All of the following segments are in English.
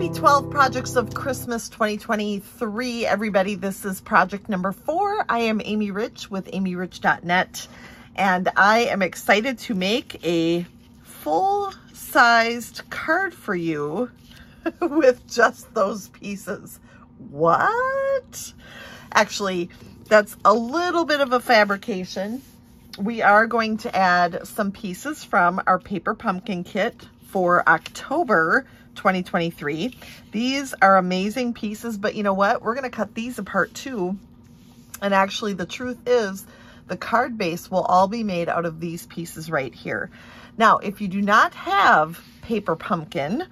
Happy 12 Projects of Christmas 2023, everybody. This is project number 4. I am Amy Rich with amyrich.net, and I am excited to make a full-sized card for you with just those pieces. What? Actually, that's a little bit of a fabrication. We are going to add some pieces from our paper pumpkin kit for October 2023. These are amazing pieces, but you know what? We're going to cut these apart too. And actually, the truth is, the card base will all be made out of these pieces right here. Now, if you do not have paper pumpkin,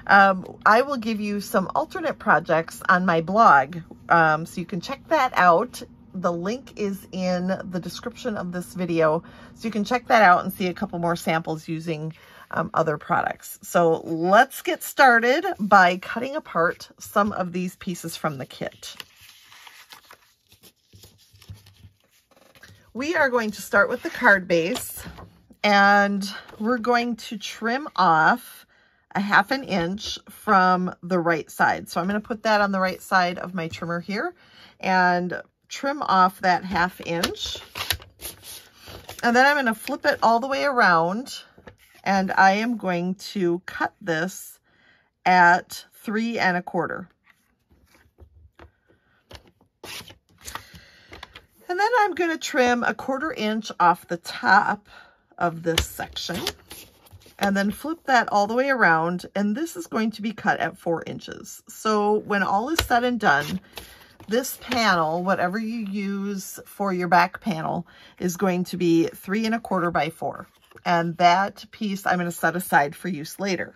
I will give you some alternate projects on my blog, so you can check that out. The link is in the description of this video, so you can check that out and see a couple more samples using other products. So let's get started by cutting apart some of these pieces from the kit. We are going to start with the card base, and we're going to trim off a 1/2 inch from the right side. So I'm going to put that on the right side of my trimmer here and trim off that 1/2 inch. And then I'm going to flip it all the way around, and I am going to cut this at 3 1/4. And then I'm going to trim a 1/4 inch off the top of this section, and then flip that all the way around, and this is going to be cut at 4 inches. So when all is said and done, this panel, whatever you use for your back panel, is going to be 3 1/4 by 4. And that piece I'm going to set aside for use later.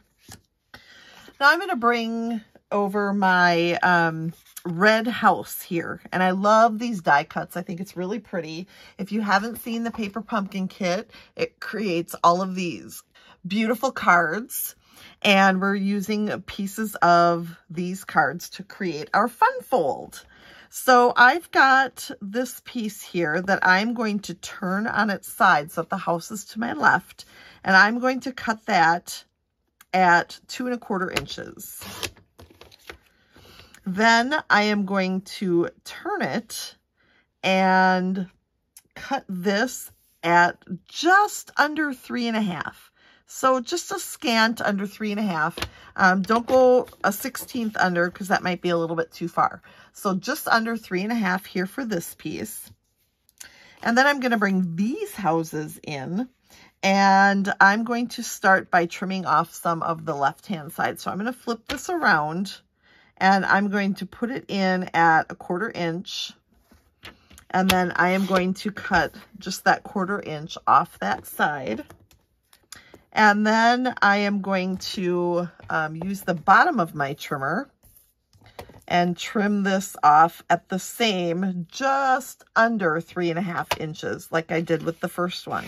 Now I'm going to bring over my red house here. And I love these die cuts. I think it's really pretty. If you haven't seen the paper pumpkin kit, it creates all of these beautiful cards. And we're using pieces of these cards to create our fun fold. So I've got this piece here that I'm going to turn on its side so that the house is to my left, and I'm going to cut that at 2 1/4 inches. Then I am going to turn it and cut this at just under 3 1/2. So just a scant under 3 1/2. Don't go a 1/16 under, because that might be a little bit too far. So just under 3 1/2 here for this piece. And then I'm going to bring these houses in, and I'm going to start by trimming off some of the left-hand side. So I'm going to flip this around, and I'm going to put it in at a 1/4 inch. And then I am going to cut just that 1/4 inch off that side. And then I am going to use the bottom of my trimmer and trim this off at the same, just under 3 1/2 inches, like I did with the first one.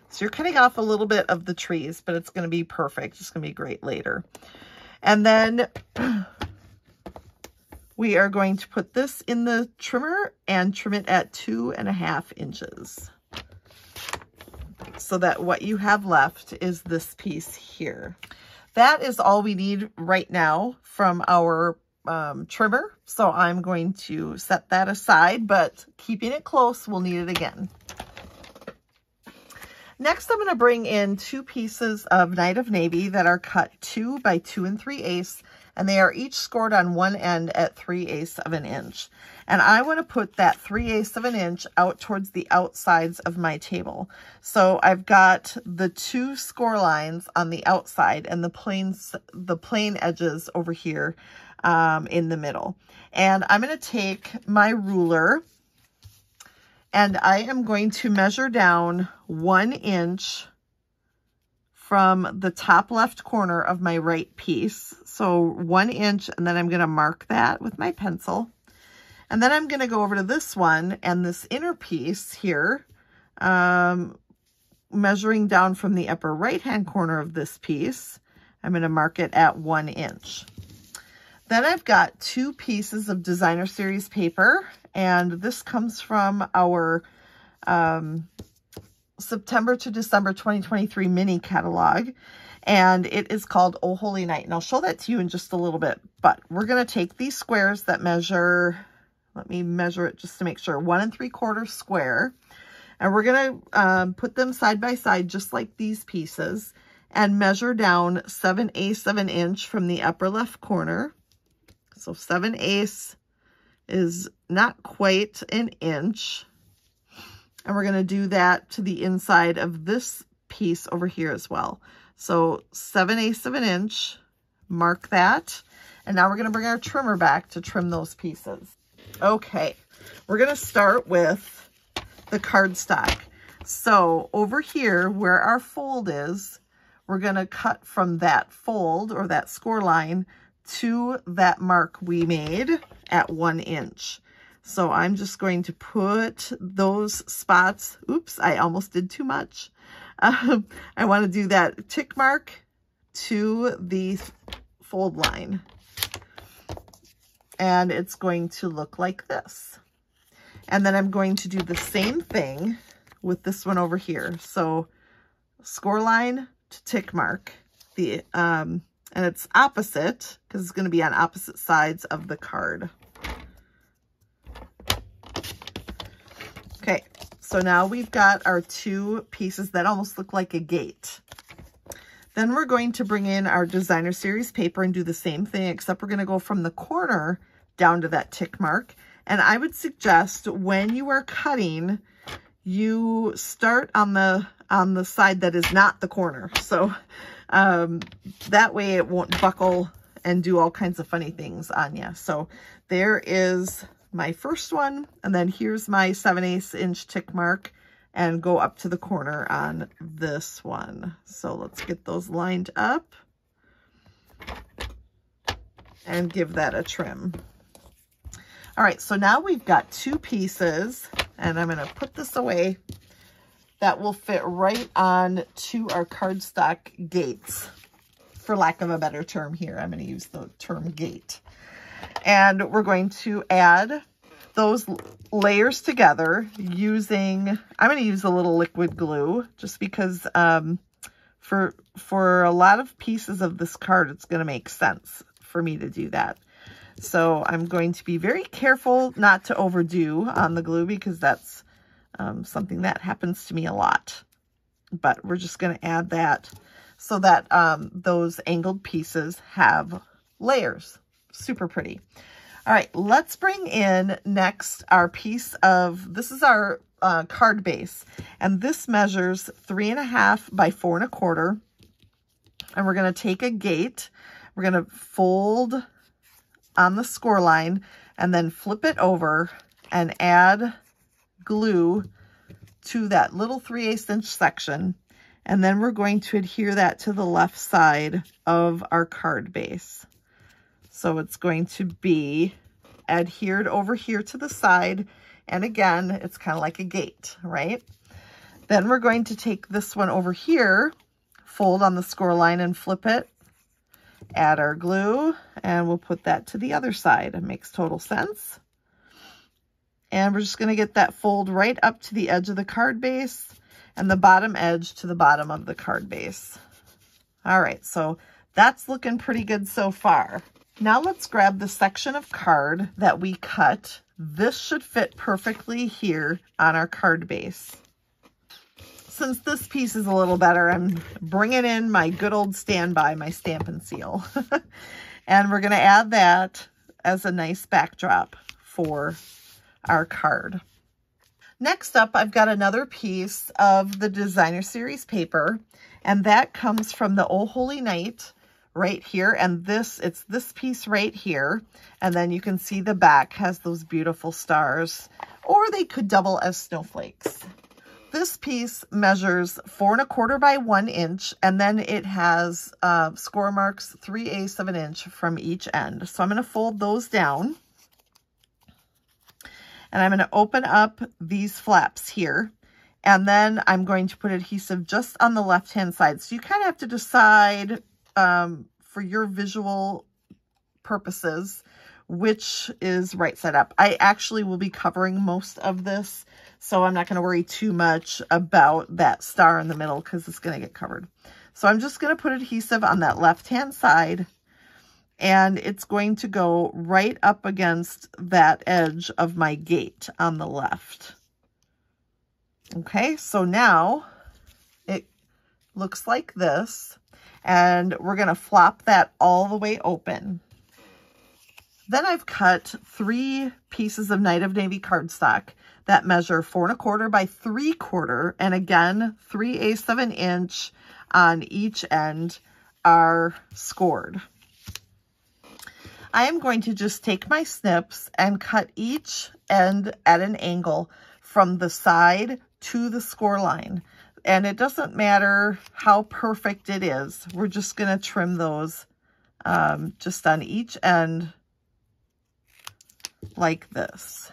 So you're cutting off a little bit of the trees, but it's going to be perfect. It's going to be great later. And then we are going to put this in the trimmer and trim it at 2 1/2 inches. So that what you have left is this piece here. That is all we need right now from our trimmer. So I'm going to set that aside, but keeping it close, we'll need it again. Next, I'm going to bring in 2 pieces of Night of Navy that are cut 2 by 2 3/8, and they are each scored on one end at 3/8 of an inch. And I want to put that 3/8 of an inch out towards the outsides of my table. So I've got the 2 score lines on the outside and the plain edges over here in the middle. And I'm going to take my ruler, and I am going to measure down 1 inch from the top left corner of my right piece. So 1 inch, and then I'm going to mark that with my pencil. And then I'm going to go over to this one and this inner piece here, measuring down from the upper right-hand corner of this piece. I'm going to mark it at 1 inch. Then I've got 2 pieces of Designer Series paper, and this comes from our September to December 2023 mini catalog, and it is called Oh Holy Night. And I'll show that to you in just a little bit, but we're going to take these squares that measure, let me measure it just to make sure, 1 3/4 square, and we're going to put them side by side just like these pieces and measure down 7/8 of an inch from the upper left corner. So 7/8 is not quite an inch. And we're going to do that to the inside of this piece over here as well. So 7/8 of an inch, mark that. And now we're going to bring our trimmer back to trim those pieces. Okay, we're going to start with the cardstock. So over here where our fold is, we're going to cut from that fold or that score line to that mark we made at 1 inch. So I'm just going to put those spots, oops, I almost did too much. I want to do that tick mark to the fold line. And it's going to look like this. And then I'm going to do the same thing with this one over here. So score line to tick mark, and it's opposite because it's going to be on opposite sides of the card. Okay, so now we've got our 2 pieces that almost look like a gate. Then we're going to bring in our designer series paper and do the same thing, except we're going to go from the corner down to that tick mark. And I would suggest when you are cutting, you start on the side that is not the corner. So that way it won't buckle and do all kinds of funny things on you. So there is my first one, and then here's my 7/8 inch tick mark, and go up to the corner on this one. So let's get those lined up and give that a trim. All right, so now we've got 2 pieces, and I'm going to put this away, that will fit right on to our cardstock gates, for lack of a better term here. I'm going to use the term gate. And we're going to add those layers together using, I'm going to use a little liquid glue just because for a lot of pieces of this card, it's going to make sense for me to do that. So I'm going to be very careful not to overdo on the glue because that's something that happens to me a lot. But we're just going to add that so that those angled pieces have layers. Super pretty. All right, let's bring in next our piece of, this is our card base, and this measures 3.5 by 4 1/4. And we're going to take a gate, we're going to fold on the score line and then flip it over and add glue to that little 3/8 inch section. And then we're going to adhere that to the left side of our card base. So it's going to be adhered over here to the side. And again, it's kind of like a gate, right? Then we're going to take this one over here, fold on the score line and flip it, add our glue, and we'll put that to the other side. It makes total sense. And we're just going to get that fold right up to the edge of the card base and the bottom edge to the bottom of the card base. All right, so that's looking pretty good so far. Now let's grab the section of card that we cut. This should fit perfectly here on our card base. Since this piece is a little better, I'm bringing in my good old standby, my Stampin' Seal. And we're going to add that as a nice backdrop for our card. Next up, I've got another piece of the designer series paper, and that comes from the Oh Holy Night right here. And it's this piece right here. And then you can see the back has those beautiful stars, or they could double as snowflakes. This piece measures 4 1/4 by 1 inch, and then it has score marks 3/8 of an inch from each end. So I'm going to fold those down, and I'm going to open up these flaps here, and then I'm going to put adhesive just on the left-hand side. So you kind of have to decide for your visual purposes which is right side up. I actually will be covering most of this, So I'm not going to worry too much about that star in the middle because it's going to get covered. So I'm just going to put adhesive on that left-hand side, and it's going to go right up against that edge of my gate on the left. Okay, so now it looks like this, and we're going to flop that all the way open. Then I've cut 3 pieces of Night of Navy cardstock that measure 4 1/4 by 3/4, and again 3/8 of an inch on each end are scored. I am going to just take my snips and cut each end at an angle from the side to the score line. And it doesn't matter how perfect it is. We're just going to trim those just on each end like this.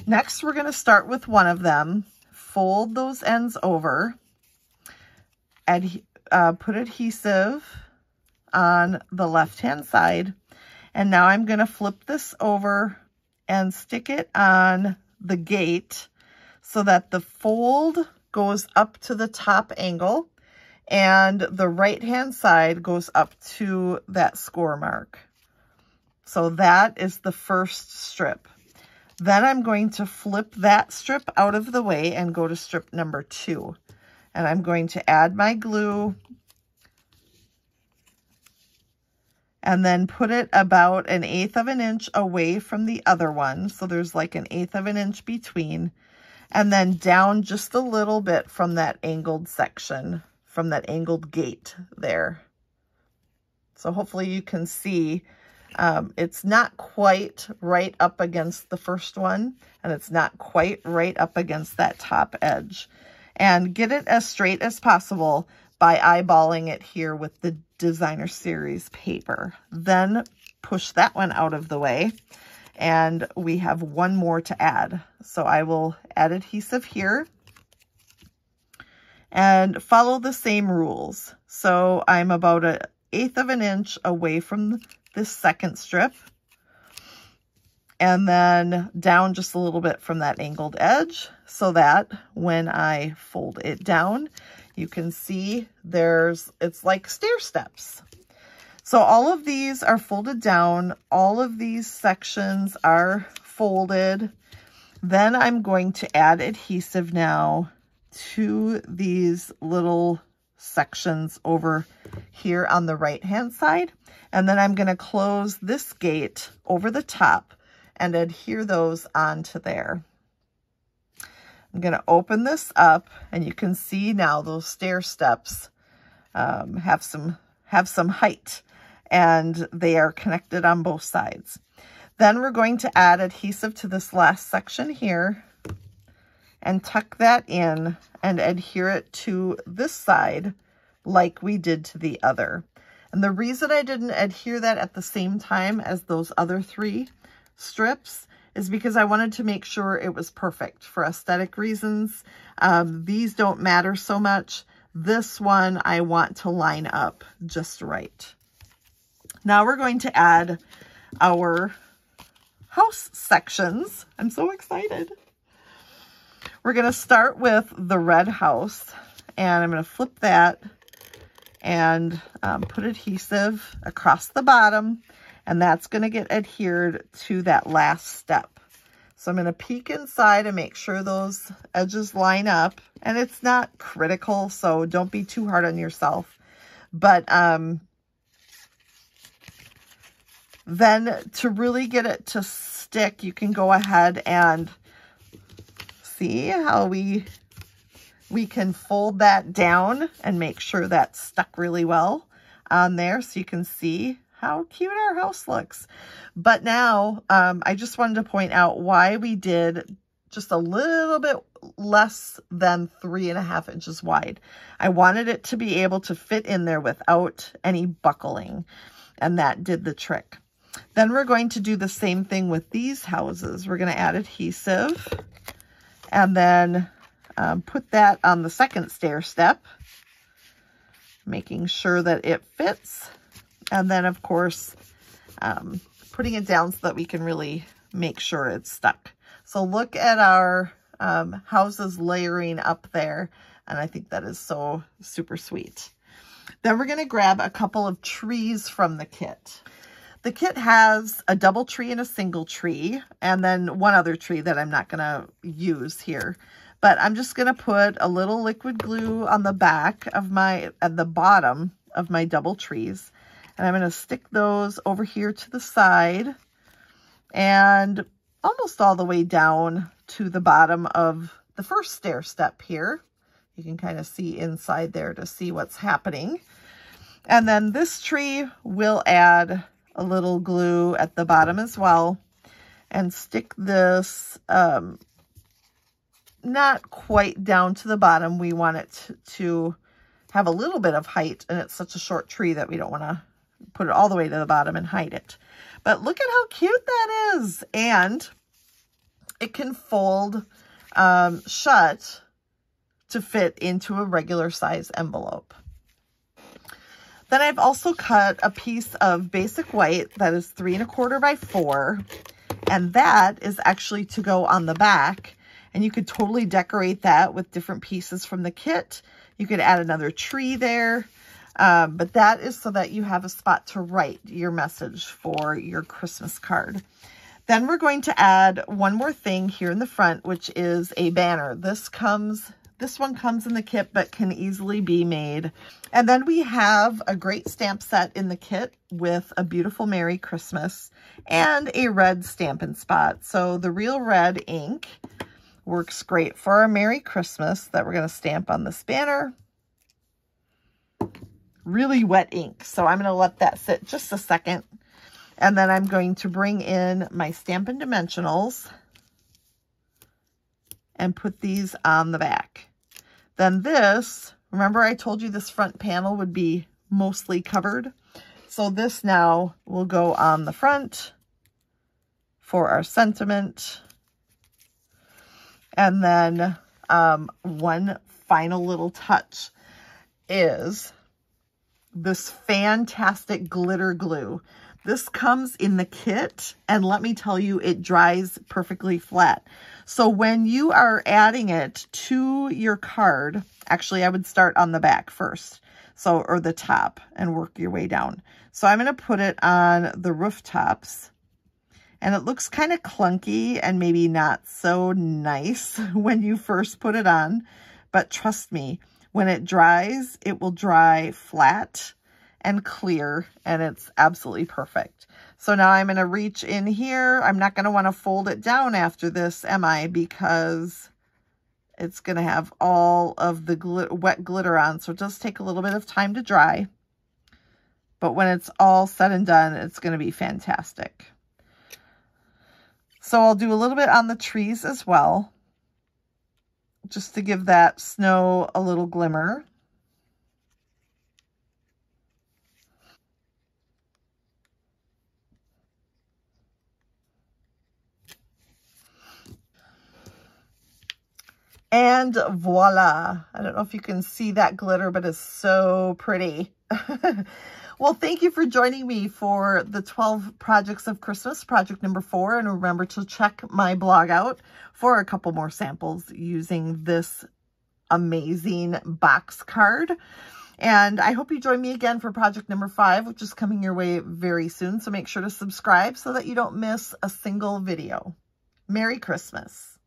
Next, we're going to start with one of them, fold those ends over, and put adhesive on the left-hand side. And now I'm going to flip this over and stick it on the gate so that the fold goes up to the top angle and the right-hand side goes up to that score mark. So that is the first strip. Then I'm going to flip that strip out of the way and go to strip number 2. And I'm going to add my glue and then put it about 1/8 of an inch away from the other one. So there's like 1/8 of an inch between, and then down just a little bit from that angled section, from that angled gate there. So hopefully you can see it's not quite right up against the first one, and it's not quite right up against that top edge. And get it as straight as possible by eyeballing it here with the Designer Series paper. Then push that one out of the way, and we have one more to add. So I will add adhesive here and follow the same rules. So I'm about 1/8 of an inch away from this second strip, and then down just a little bit from that angled edge so that when I fold it down, you can see it's like stair steps. So all of these are folded down. All of these sections are folded. Then I'm going to add adhesive now to these little sections over here on the right-hand side. And then I'm going to close this gate over the top and adhere those onto there. I'm going to open this up, and you can see now those stair steps have some height, and they are connected on both sides. Then we're going to add adhesive to this last section here and tuck that in and adhere it to this side like we did to the other. And the reason I didn't adhere that at the same time as those other 3 strips is because I wanted to make sure it was perfect for aesthetic reasons. These don't matter so much. This one I want to line up just right. Now we're going to add our house sections. I'm so excited. We're going to start with the red house, and I'm going to flip that and put adhesive across the bottom, and that's going to get adhered to that last step. So I'm going to peek inside and make sure those edges line up, and it's not critical, so don't be too hard on yourself. But then to really get it to stick, you can go ahead and see how we can fold that down and make sure that's stuck really well on there, so you can see how cute our house looks. But now I just wanted to point out why we did just a little bit less than 3.5 inches wide. I wanted it to be able to fit in there without any buckling, and that did the trick. Then we're going to do the same thing with these houses. We're going to add adhesive and then put that on the second stair step, making sure that it fits. And then, of course, putting it down so that we can really make sure it's stuck. So look at our houses layering up there. And I think that is so super sweet. Then we're going to grab a couple of trees from the kit. The kit has a double tree and a single tree, and then one other tree that I'm not going to use here. But I'm just going to put a little liquid glue on the back of at the bottom of my double trees. And I'm going to stick those over here to the side and almost all the way down to the bottom of the first stair step here. You can kind of see inside there to see what's happening. And then this tree will add a little glue at the bottom as well and stick this not quite down to the bottom. We want it to have a little bit of height, and it's such a short tree that we don't want to put it all the way to the bottom and hide it. But look at how cute that is. And it can fold shut to fit into a regular size envelope. Then I've also cut a piece of basic white that is 3 1/4 by 4. And that is actually to go on the back. And you could totally decorate that with different pieces from the kit. You could add another tree there. But that is so that you have a spot to write your message for your Christmas card. Then we're going to add one more thing here in the front, which is a banner. This one comes in the kit, but can easily be made. And then we have a great stamp set in the kit with a beautiful Merry Christmas and a red Stampin' Spot. So the Real Red ink works great for our Merry Christmas that we're going to stamp on this banner. Really wet ink, so I'm going to let that sit just a second. And then I'm going to bring in my Stampin' Dimensionals and put these on the back. Then this, remember I told you this front panel would be mostly covered. So this now will go on the front for our sentiment. And then one final little touch is this fantastic glitter glue. This comes in the kit, and let me tell you, it dries perfectly flat. So when you are adding it to your card, actually I would start on the back first, or the top, and work your way down. So I'm going to put it on the rooftops, and it looks kind of clunky and maybe not so nice when you first put it on, but trust me, when it dries, it will dry flat and clear, and it's absolutely perfect. So now I'm going to reach in here. I'm not going to want to fold it down after this, am I? Because it's going to have all of the wet glitter on, so it does take a little bit of time to dry. But when it's all said and done, it's going to be fantastic. So I'll do a little bit on the trees as well, just to give that snow a little glimmer. And voila. I don't know if you can see that glitter, but it's so pretty. Well, thank you for joining me for the 12 projects of Christmas, project number 4. And remember to check my blog out for a couple more samples using this amazing box card. And I hope you join me again for project number 5, which is coming your way very soon. So make sure to subscribe so that you don't miss a single video. Merry Christmas.